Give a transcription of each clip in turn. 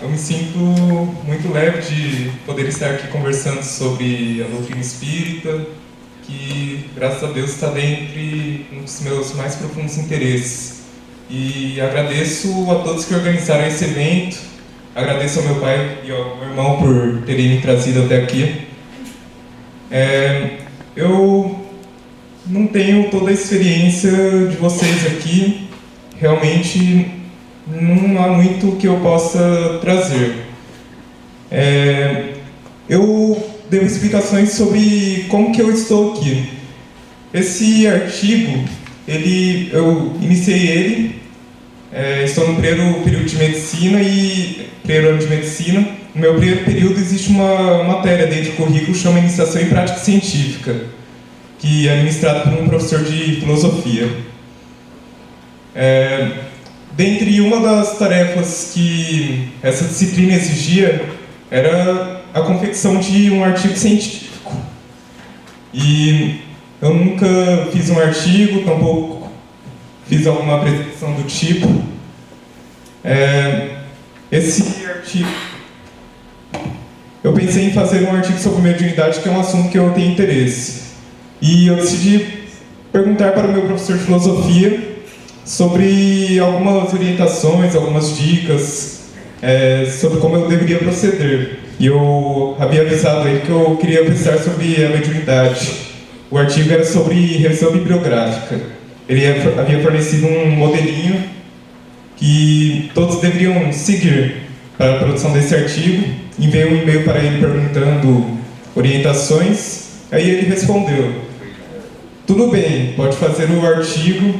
Eu me sinto muito leve de poder estar aqui conversando sobre a doutrina espírita, que, graças a Deus, está dentre um dos meus mais profundos interesses. E agradeço a todos que organizaram esse evento, agradeço ao meu pai e ao meu irmão por terem me trazido até aqui. Eu não tenho toda a experiência de vocês aqui, realmente não há muito que eu possa trazer. Eu devo explicações sobre como que eu estou aqui. Esse artigo, eu iniciei ele, estou no primeiro período de medicina e primeiro ano de medicina. No meu primeiro período existe uma matéria dentro do currículo que chama Iniciação em Prática Científica, que é ministrada por um professor de filosofia. Dentre uma das tarefas que essa disciplina exigia era a confecção de um artigo científico. E eu nunca fiz um artigo, tampouco fiz alguma apresentação do tipo. Esse artigo, eu pensei em fazer um artigo sobre mediunidade, que é um assunto que eu tenho interesse. E eu decidi perguntar para o meu professor de filosofia sobre algumas orientações, algumas dicas sobre como eu deveria proceder. E eu havia avisado ele que eu queria pensar sobre a mediunidade. O artigo era sobre revisão bibliográfica. Ele havia fornecido um modelinho que todos deveriam seguir para a produção desse artigo. Enviei um e-mail para ele perguntando orientações. Aí ele respondeu: tudo bem, pode fazer o artigo,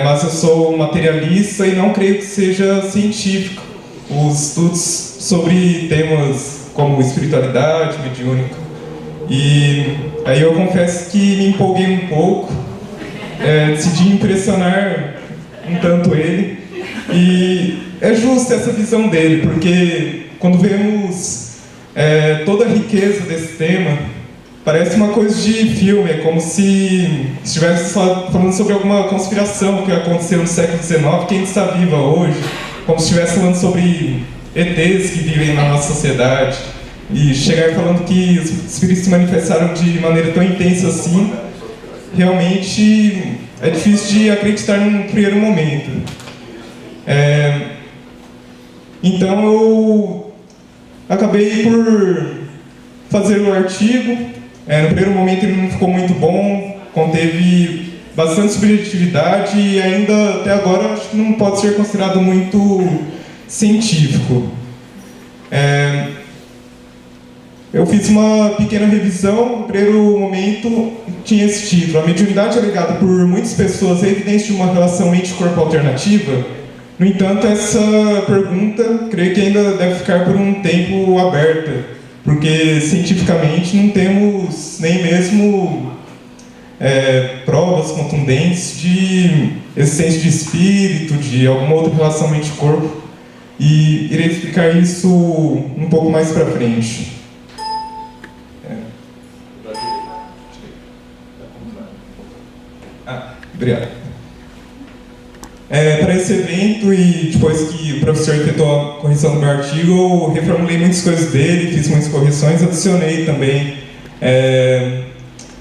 mas eu sou materialista e não creio que seja científico os estudos sobre temas como espiritualidade, mediúnica. E aí eu confesso que me empolguei um pouco, decidi impressionar um tanto ele, e é justa essa visão dele, porque quando vemos toda a riqueza desse tema, parece uma coisa de filme, é como se estivesse falando sobre alguma conspiração que aconteceu no século XIX, que ainda está viva hoje, como se estivesse falando sobre ETs que vivem na nossa sociedade, e chegar falando que os espíritos se manifestaram de maneira tão intensa assim, realmente é difícil de acreditar num primeiro momento. Então eu acabei por fazer o artigo. No primeiro momento ele não ficou muito bom, conteve bastante subjetividade e ainda até agora acho que não pode ser considerado muito científico. Eu fiz uma pequena revisão. No primeiro momento tinha esse título: a mediunidade alegada por muitas pessoas é evidência de uma relação mente-corpo alternativa. No entanto, essa pergunta creio que ainda deve ficar por um tempo aberta, porque cientificamente não temos nem mesmo provas contundentes de existência de espírito, de alguma outra relação mente-corpo, e irei explicar isso um pouco mais para frente. Obrigado. Para esse evento, e depois que o professor efetuou a correção do meu artigo, eu reformulei muitas coisas dele, fiz muitas correções, adicionei também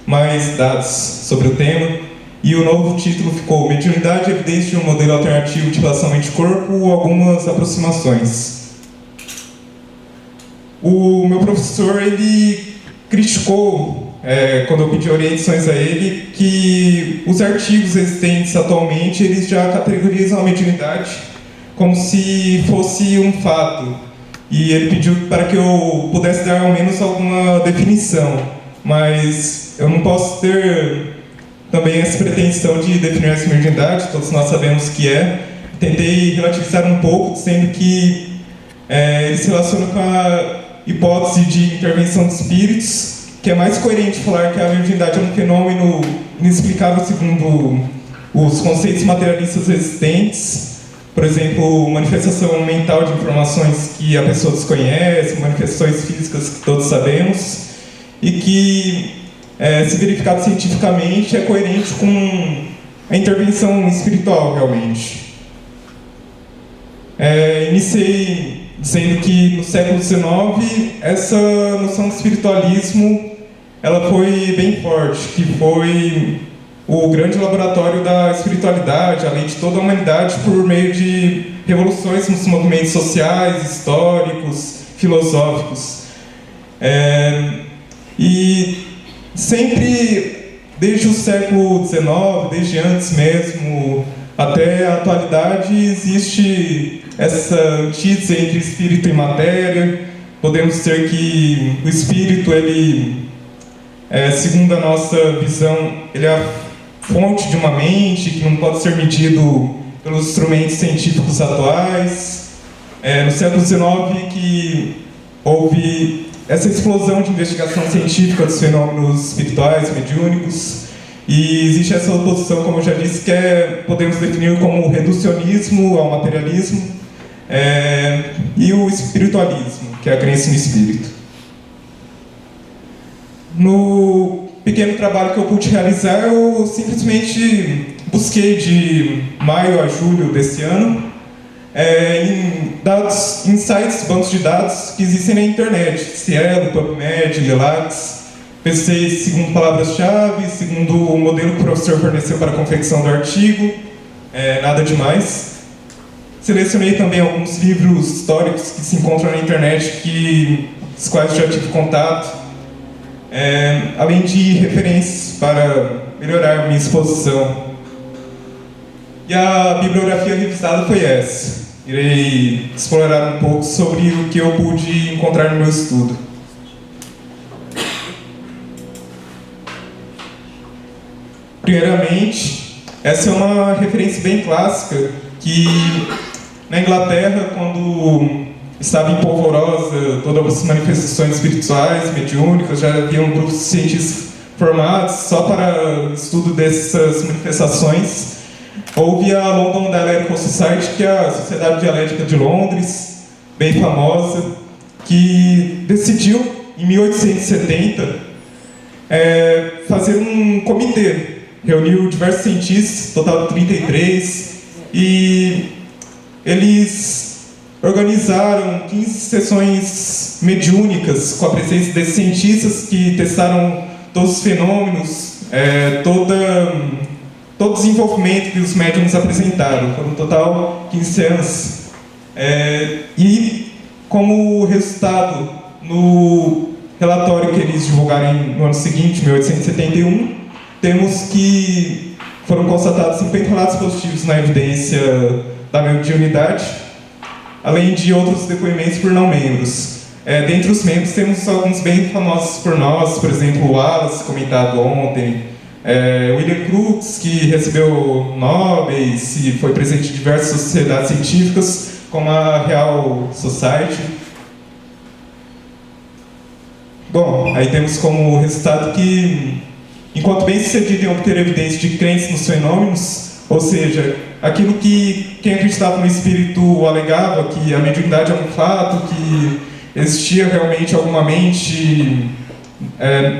mais dados sobre o tema, e o novo título ficou Mediunidade, evidência de um modelo alternativo de relação mente-corpo, algumas aproximações. O meu professor, ele criticou, quando eu pedi orientações a ele, que os artigos existentes atualmente, eles já categorizam a mediunidade como se fosse um fato. E ele pediu para que eu pudesse dar ao menos alguma definição, mas eu não posso ter também essa pretensão de definir essa mediunidade, todos nós sabemos que é. Tentei relativizar um pouco, dizendo que ele se relaciona com a hipótese de intervenção de espíritos, que é mais coerente falar que a mediunidade é um fenômeno inexplicável segundo os conceitos materialistas existentes. Por exemplo, manifestação mental de informações que a pessoa desconhece, manifestações físicas que todos sabemos, e que, se verificado cientificamente, é coerente com a intervenção espiritual, realmente. Iniciei dizendo que no século XIX essa noção de espiritualismo ela foi bem forte, que foi o grande laboratório da espiritualidade, além de toda a humanidade, por meio de revoluções nos movimentos sociais, históricos, filosóficos. E sempre, desde o século XIX, desde antes mesmo, até a atualidade, existe essa antítese entre espírito e matéria. Podemos dizer que o espírito, ele, segundo a nossa visão, ele é a fonte de uma mente que não pode ser medido pelos instrumentos científicos atuais. No século XIX que houve essa explosão de investigação científica dos fenômenos espirituais, mediúnicos, e existe essa oposição, como eu já disse, que podemos definir como o reducionismo ao materialismo, e o espiritualismo, que é a crença no espírito. No pequeno trabalho que eu pude realizar, eu simplesmente busquei de maio a julho desse ano em sites, bancos de dados que existem na internet, Cielo, PubMed, Relax. Pensei segundo palavras-chave, segundo o modelo que o professor forneceu para a confecção do artigo, nada demais. Selecionei também alguns livros históricos que se encontram na internet, os quais já tive contato, além de referências para melhorar minha exposição. E a bibliografia revisada foi essa. Irei explorar um pouco sobre o que eu pude encontrar no meu estudo. Primeiramente, essa é uma referência bem clássica que na Inglaterra, quando estava em polvorosa todas as manifestações espirituais, mediúnicas, já haviam grupos de cientistas formados só para estudo dessas manifestações. Houve a London Dialectical Society, que é a Sociedade Dialética de Londres, bem famosa, que decidiu, em 1870, fazer um comitê. Reuniu diversos cientistas, total de 33, e eles organizaram 15 sessões mediúnicas com a presença desses cientistas que testaram todos os fenômenos, todo o desenvolvimento que os médiums apresentaram. Foram no total 15 seanças. E como resultado, no relatório que eles divulgaram no ano seguinte, 1871, temos que foram constatados 50 relatos positivos na evidência da mediunidade, além de outros depoimentos por não membros. Dentre os membros temos alguns bem famosos por nós, por exemplo, o Wallace, comentado ontem, William Crookes, que recebeu Nobel e foi presente em diversas sociedades científicas, como a Real Society. Bom, aí temos como resultado que, enquanto bem sucedido em obter evidência de crença nos fenômenos, ou seja, aquilo que quem acreditava no espírito alegava, que a mediunidade é um fato, que existia realmente alguma mente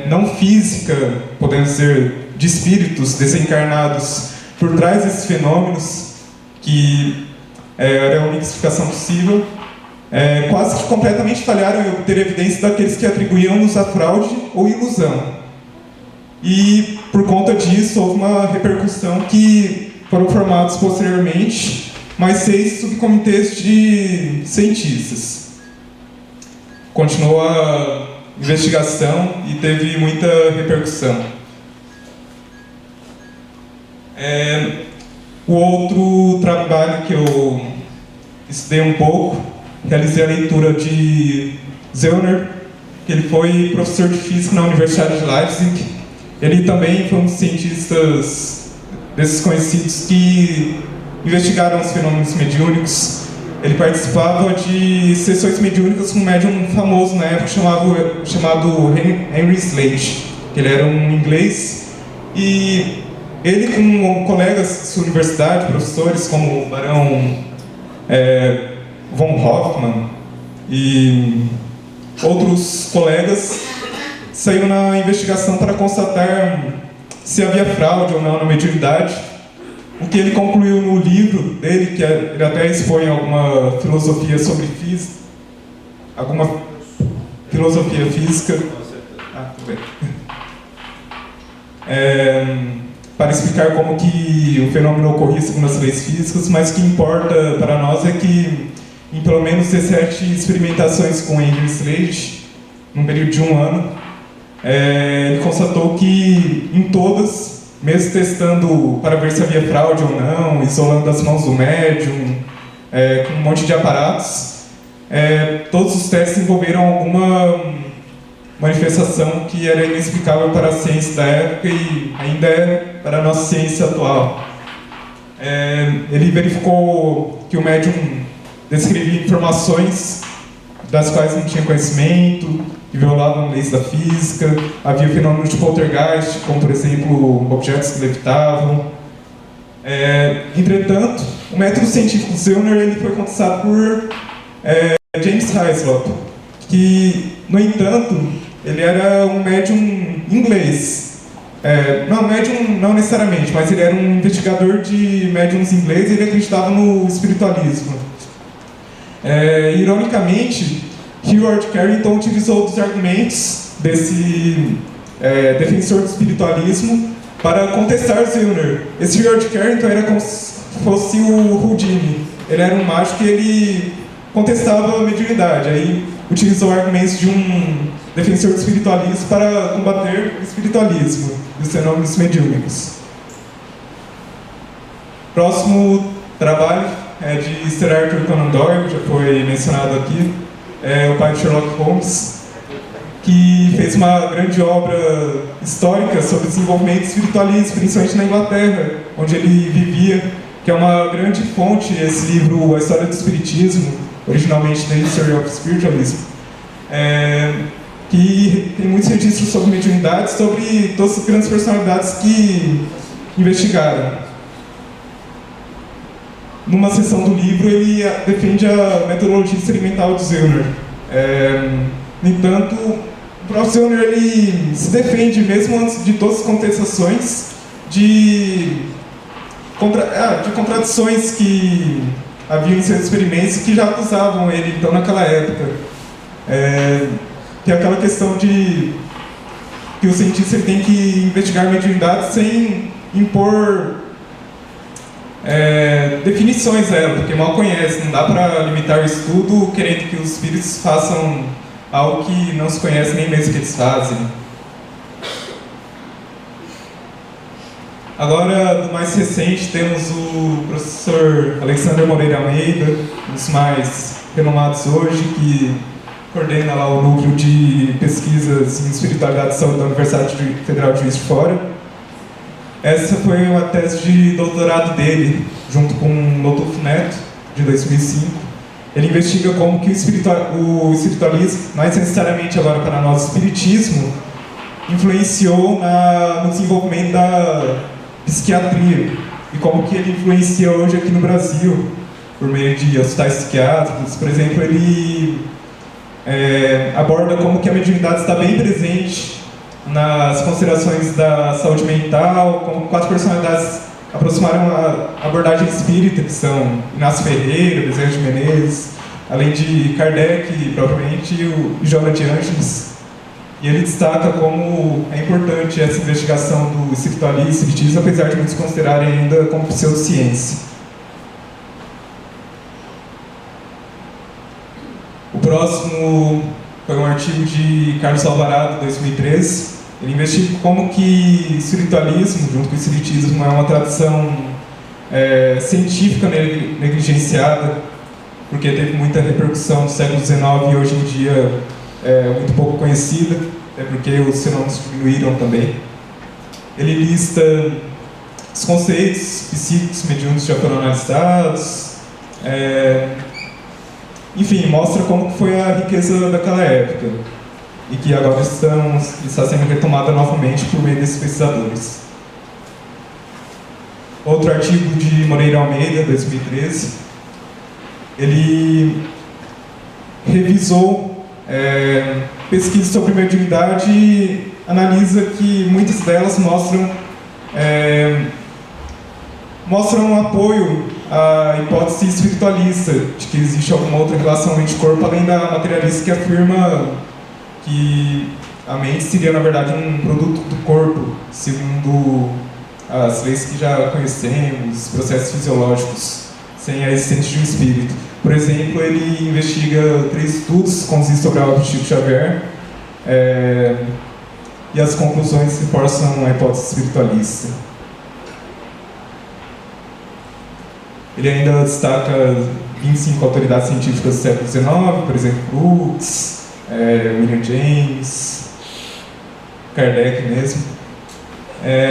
não física, podemos dizer, de espíritos desencarnados por trás desses fenômenos, que era a única explicação possível, quase que completamente falharam em obter evidência daqueles que atribuíam-nos a fraude ou ilusão. E, por conta disso, houve uma repercussão que foram formados posteriormente mais 6 subcomitês de cientistas. Continuou a investigação e teve muita repercussão. O outro trabalho que eu estudei um pouco, realizei a leitura de Zellner, que ele foi professor de física na Universidade de Leipzig. Ele também foi um dos cientistas desses conhecidos que investigaram os fenômenos mediúnicos. Ele participava de sessões mediúnicas com um médium famoso na época chamado Henry Slade, que ele era um inglês, e ele com colegas de sua universidade, professores como o Barão von Hoffmann e outros colegas, saiu na investigação para constatar se havia fraude ou não na mediunidade. O que ele concluiu no livro dele, que ele até expõe alguma filosofia sobre alguma filosofia física. Tudo bem. Para explicar como que o fenômeno ocorria segundo as leis físicas, mas o que importa para nós é que, em pelo menos 17 experimentações com Andrew Slade, num período de 1 ano, ele constatou que em todas, mesmo testando para ver se havia fraude ou não, isolando as mãos do médium, com um monte de aparatos, todos os testes envolveram alguma manifestação que era inexplicável para a ciência da época e ainda é para a nossa ciência atual. Ele verificou que o médium descrevia informações das quais não tinha conhecimento, que violavam leis da física, havia fenômenos de poltergeist, como por exemplo objetos que levitavam. Entretanto, o método científico Zellner ele foi contestado por James Hyslop, que, no entanto, ele era um médium inglês. Não, médium não necessariamente, mas ele era um investigador de médiums inglês e ele acreditava no espiritualismo. Ironicamente, Howard Carrington utilizou dos argumentos desse defensor do espiritualismo para contestar Zellner. Esse Howard Carrington era como se fosse o Houdini. Ele era um mágico e ele contestava a mediunidade. Aí utilizou argumentos de um defensor do espiritualismo para combater o espiritualismo e os fenômenos mediúnicos. Próximo trabalho é de Sir Arthur Conan Doyle, já foi mencionado aqui, o pai de Sherlock Holmes, que fez uma grande obra histórica sobre o desenvolvimento espiritualista, principalmente na Inglaterra, onde ele vivia, que é uma grande fonte, esse livro, A História do Espiritismo, originalmente The History of Spiritualism, que tem muitos registros sobre mediunidade, sobre todas as grandes personalidades que investigaram. Numa seção do livro, ele defende a metodologia experimental de Zellner. No entanto, o próprio Zellner ele se defende, mesmo antes de todas as contestações, de contradições que haviam em seus experimentos e que já acusavam ele, então, naquela época. Que é aquela questão de que o cientista ele tem que investigar a mediunidade sem impor definições a ela, porque mal conhece, não dá para limitar o estudo querendo que os espíritos façam algo que não se conhece nem mesmo que eles fazem. Agora, do mais recente, temos o professor Alexander Moreira Almeida, um dos mais renomados hoje, que coordena lá o núcleo de pesquisas em espiritualidade e saúde da Universidade Federal de Juiz de Fora. Essa foi uma tese de doutorado dele, junto com o Lotufo Neto, de 2005. Ele investiga como que o espiritualismo, mais necessariamente agora para nós, o espiritismo, influenciou no desenvolvimento da psiquiatria e como que ele influencia hoje aqui no Brasil, por meio de hospitais psiquiátricos. Por exemplo, ele aborda como que a mediunidade está bem presente nas considerações da saúde mental, como 4 personalidades aproximaram a abordagem espírita, que são Inácio Ferreira, Bezerra de Menezes, além de Kardec, propriamente, e Joana de Ângeles. E ele destaca como é importante essa investigação do espiritismo, apesar de muitos considerarem ainda como pseudociência. O próximo foi um artigo de Carlos Alvarado, 2013. Ele investiga como que espiritualismo, junto com o espiritismo, é uma tradição científica negligenciada, porque teve muita repercussão no século XIX e hoje em dia é muito pouco conhecida, até porque os fenômenos diminuíram também. Ele lista os conceitos psíquicos mediúnicos já foram analisados, enfim, mostra como foi a riqueza daquela época e que agora está sendo retomada novamente por meio desses pesquisadores. Outro artigo de Moreira Almeida, 2013, ele revisou pesquisas sobre mediunidade e analisa que muitas delas mostram apoio a hipótese espiritualista, de que existe alguma outra relação mente-corpo além da materialista, que afirma que a mente seria, na verdade, um produto do corpo, segundo as leis que já conhecemos, processos fisiológicos, sem a existência de um espírito. Por exemplo, ele investiga 3 estudos com os sobre a obra de Chico Xavier, e as conclusões reforçam a hipótese espiritualista. Ele ainda destaca 25 autoridades científicas do século XIX, por exemplo, Crookes, William James, Kardec mesmo.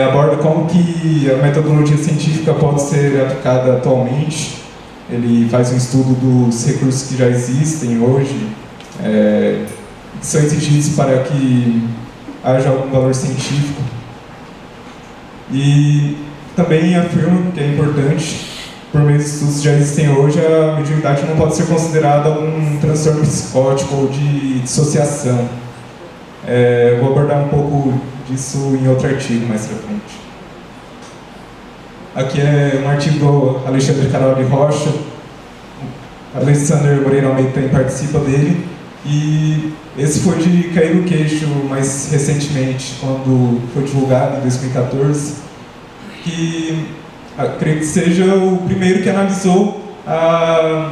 Aborda como que a metodologia científica pode ser aplicada atualmente. Ele faz um estudo dos recursos que já existem hoje, que são exigidos para que haja algum valor científico. E também afirma que é importante, por meio dos estudos que já existem hoje, a mediunidade não pode ser considerada um transtorno psicótico ou de dissociação. Vou abordar um pouco disso em outro artigo mais pra frente. Aqui é um artigo do Alexandre Carol de Rocha. Alexandre Moreira Almeida também participa dele. E esse foi de cair no queixo mais recentemente, quando foi divulgado em 2014, que creio que seja o primeiro que analisou a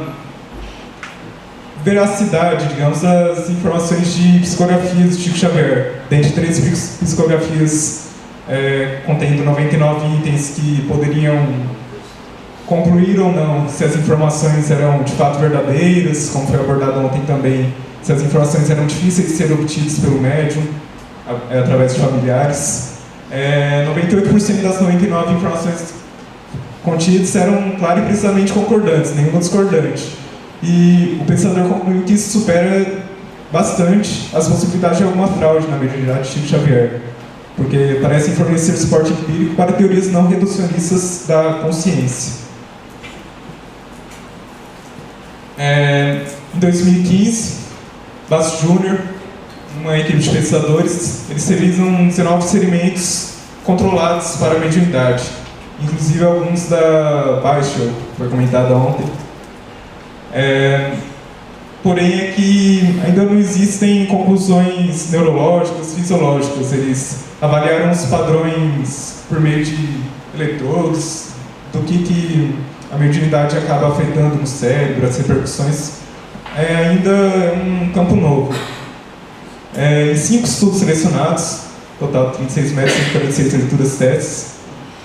veracidade, digamos, das informações de psicografias de Chico Xavier. Dentre 3 psicografias contendo 99 itens que poderiam concluir ou não se as informações eram de fato verdadeiras, como foi abordado ontem também, se as informações eram difíceis de ser obtidas pelo médium, através de familiares. 98% das 99 informações contidas eram claras e precisamente concordantes, nenhuma discordante. E o pensador concluiu que isso supera bastante as possibilidades de alguma fraude na mediunidade de Chico Xavier, porque parecem fornecer suporte empírico para teorias não reducionistas da consciência. Em 2015, Basso Júnior, uma equipe de pesquisadores, eles realizam 19 experimentos controlados para a mediunidade, inclusive alguns da Baixa, foi comentado ontem. Porém, é que ainda não existem conclusões neurológicas, fisiológicas. Eles avaliaram os padrões por meio de eletrodos, do que a mediunidade acaba afetando no cérebro, as repercussões. Ainda é um campo novo. Em 5 estudos selecionados, total de 36 métodos e 46 leituras testes,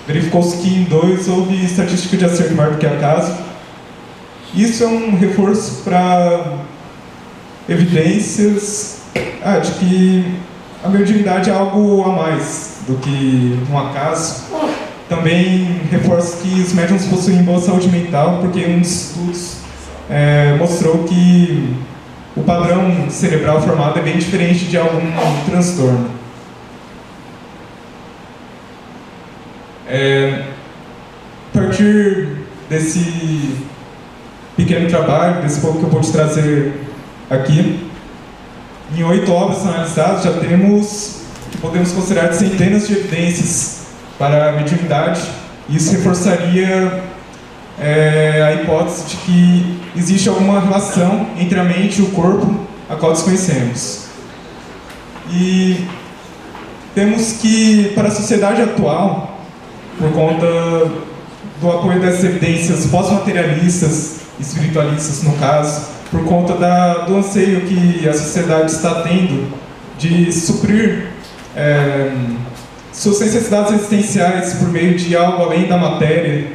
verificou-se que em 2 houve estatística de acerto maior do que acaso. Isso é um reforço para evidências de que a mediunidade é algo a mais do que um acaso. Também reforça que os médiuns possuem boa saúde mental, porque um dos estudos mostrou que o padrão cerebral formado é bem diferente de algum transtorno. A partir desse pequeno trabalho, desse pouco que eu pude trazer aqui, em 8 obras analisadas já podemos considerar centenas de evidências para a mediunidade. Isso reforçaria a hipótese de que existe alguma relação entre a mente e o corpo, a qual desconhecemos. E temos que, para a sociedade atual, por conta do apoio das evidências pós-materialistas, espiritualistas no caso, por conta do anseio que a sociedade está tendo de suprir suas necessidades existenciais por meio de algo além da matéria,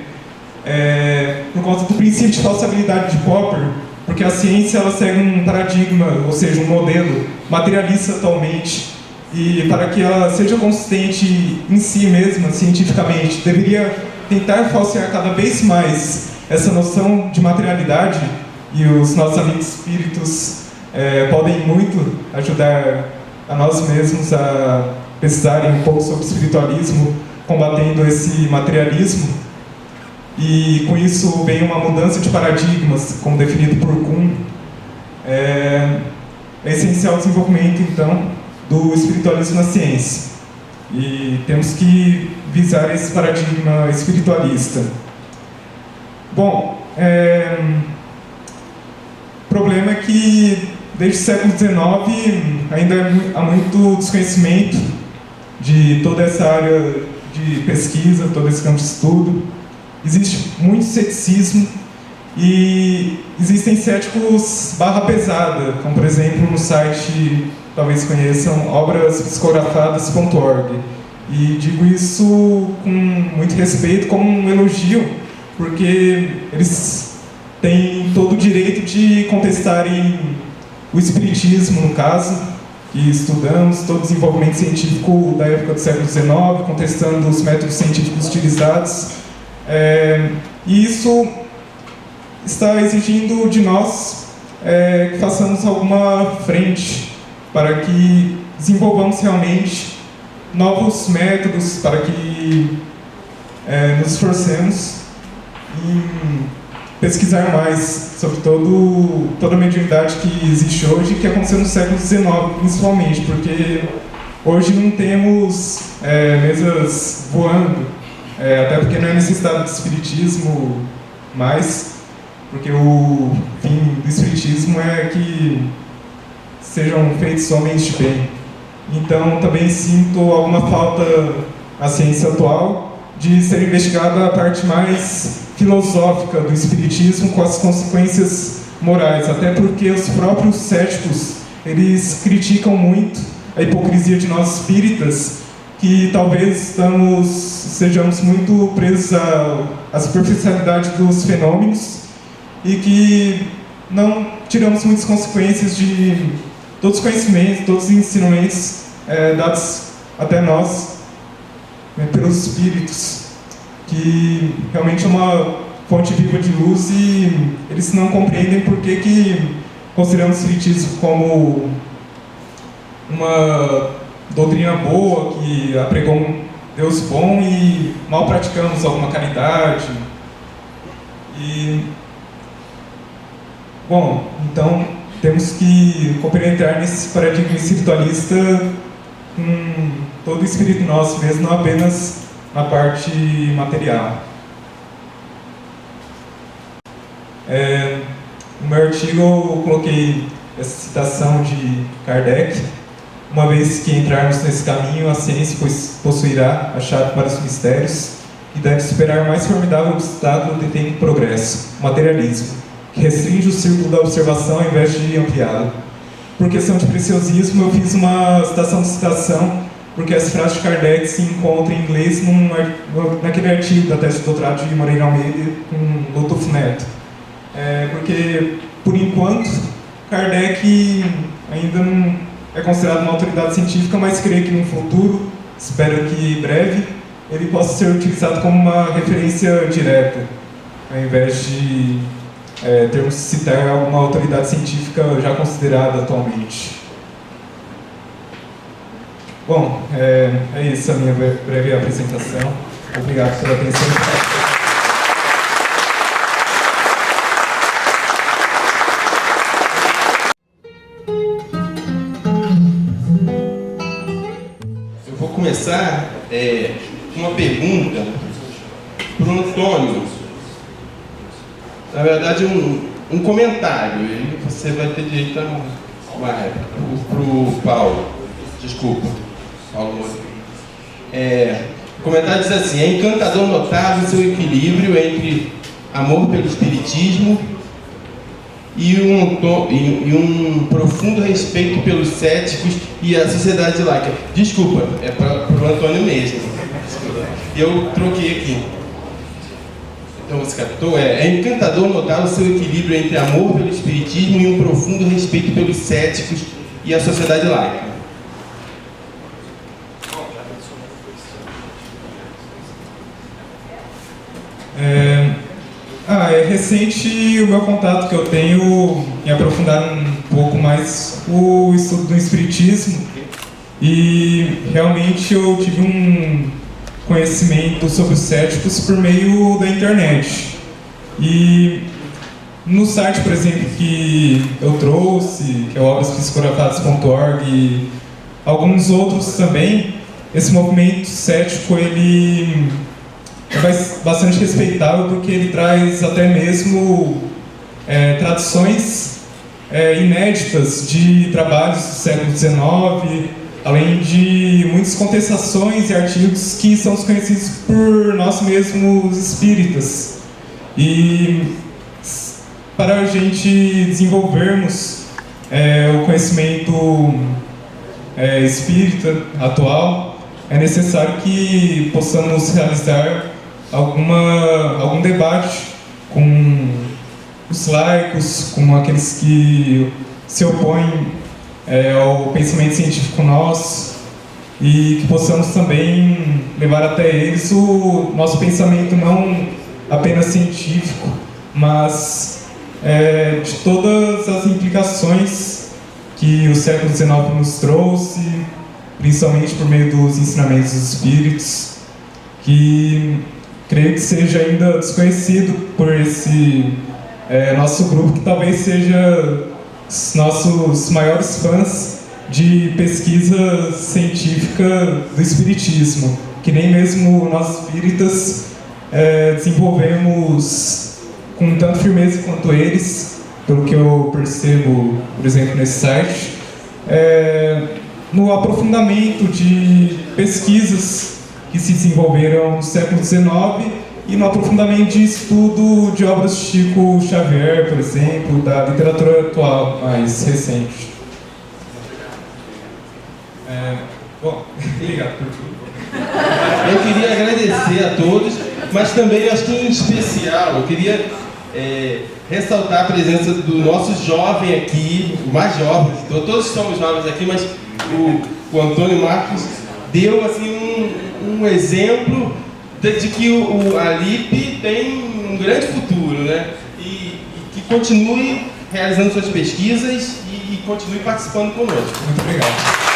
por conta do princípio de falsibilidade de Popper, porque a ciência ela segue um paradigma, ou seja, um modelo materialista atualmente, e para que ela seja consistente em si mesma, cientificamente, deveria tentar falsear cada vez mais essa noção de materialidade, e os nossos amigos espíritos podem muito ajudar a nós mesmos a pesquisarem um pouco sobre espiritualismo, combatendo esse materialismo. E com isso vem uma mudança de paradigmas, como definido por Kuhn. É essencial o desenvolvimento, então, do espiritualismo na ciência. E temos que visar esse paradigma espiritualista. Bom, o problema é que desde o século XIX ainda há muito desconhecimento de toda essa área de pesquisa, todo esse campo de estudo. Existe muito ceticismo e existem céticos barra pesada, como por exemplo no site, talvez conheçam, obraspsicografadas.org. E digo isso com muito respeito, como um elogio, porque eles têm todo o direito de contestarem o espiritismo, no caso, que estudamos, todo o desenvolvimento científico da época do século XIX, contestando os métodos científicos utilizados. E isso está exigindo de nós que façamos alguma frente para que desenvolvamos realmente novos métodos, para que nos esforcemos em pesquisar mais sobre toda a mediunidade que existe hoje e que aconteceu no século XIX, principalmente, porque hoje não temos mesas voando, até porque não é necessidade do espiritismo mais, porque o fim do espiritismo é que sejam feitos homens de bem. Então, também sinto alguma falta na ciência atual de ser investigada a parte mais filosófica do espiritismo com as consequências morais, até porque os próprios céticos, eles criticam muito a hipocrisia de nós espíritas, que talvez sejamos muito presos à superficialidade dos fenômenos e que não tiramos muitas consequências de todos os conhecimentos, todos os ensinamentos dados até nós pelos espíritos, que realmente é uma fonte viva de luz e eles não compreendem por que consideramos o espiritismo como uma doutrina boa, que apregou um Deus bom e mal praticamos alguma caridade. Bom, então temos que compreender nesse paradigma espiritualista com todo o espírito nosso mesmo, não apenas na parte material. No meu artigo eu coloquei essa citação de Kardec: uma vez que entrarmos nesse caminho, a ciência possuirá a chave para os mistérios e deve superar o mais formidável obstáculo detém o progresso, o materialismo, que restringe o círculo da observação ao invés de ampliá-lo. Por questão de preciosismo, eu fiz uma citação de citação, porque as frases de Kardec se encontram em inglês naquele artigo da tese de doutorado de Moreira Almeida com Lutolf Neto. Porque, por enquanto, Kardec ainda não é considerado uma autoridade científica, mas creio que no futuro, espero que breve, ele possa ser utilizado como uma referência direta, ao invés de termos que citar alguma autoridade científica já considerada atualmente. Bom, é isso a minha breve apresentação. Obrigado pela atenção. Eu vou começar com uma pergunta para o Antônio. Na verdade, um comentário. E você vai ter direito a uma réplica. Para o Paulo. Desculpa. Paulo. O comentário diz assim: é encantador notar o seu equilíbrio entre amor pelo espiritismo e um profundo respeito pelos céticos e a sociedade laica. Desculpa, é para o Antônio mesmo. Eu troquei aqui. Então você captou? É encantador notar o seu equilíbrio entre amor pelo espiritismo e um profundo respeito pelos céticos e a sociedade laica. É recente o meu contato que eu tenho em aprofundar um pouco mais o estudo do espiritismo, e realmente eu tive um conhecimento sobre os céticos por meio da internet. E no site, por exemplo, que eu trouxe, que é o obraspsicografadas.org, e alguns outros também, esse movimento cético, ele bastante respeitável, porque ele traz até mesmo traduções inéditas de trabalhos do século XIX, além de muitas contestações e artigos que são desconhecidos por nós mesmos espíritas. E para a gente desenvolvermos o conhecimento espírita atual, é necessário que possamos realizar algum debate com os laicos, com aqueles que se opõem ao pensamento científico nosso, e que possamos também levar até eles o nosso pensamento não apenas científico, mas de todas as implicações que o século XIX nos trouxe, principalmente por meio dos ensinamentos dos espíritos, que creio que seja ainda desconhecido por esse nosso grupo, que talvez seja os nossos maiores fãs de pesquisa científica do espiritismo, que nem mesmo nós espíritas desenvolvemos com tanta firmeza quanto eles, pelo que eu percebo, por exemplo, nesse site, no aprofundamento de pesquisas que se desenvolveram no século XIX e no aprofundamento de estudo de obras de Chico Xavier, por exemplo, da literatura atual mais recente. Bom, obrigado por tudo. Eu queria agradecer a todos, mas também, acho que em especial, eu queria ressaltar a presença do nosso jovem aqui, o mais jovem, todos somos jovens aqui, mas o Antônio Marcos deu assim, um exemplo de que a LIP tem um grande futuro, né? E que continue realizando suas pesquisas e continue participando conosco. Muito obrigado.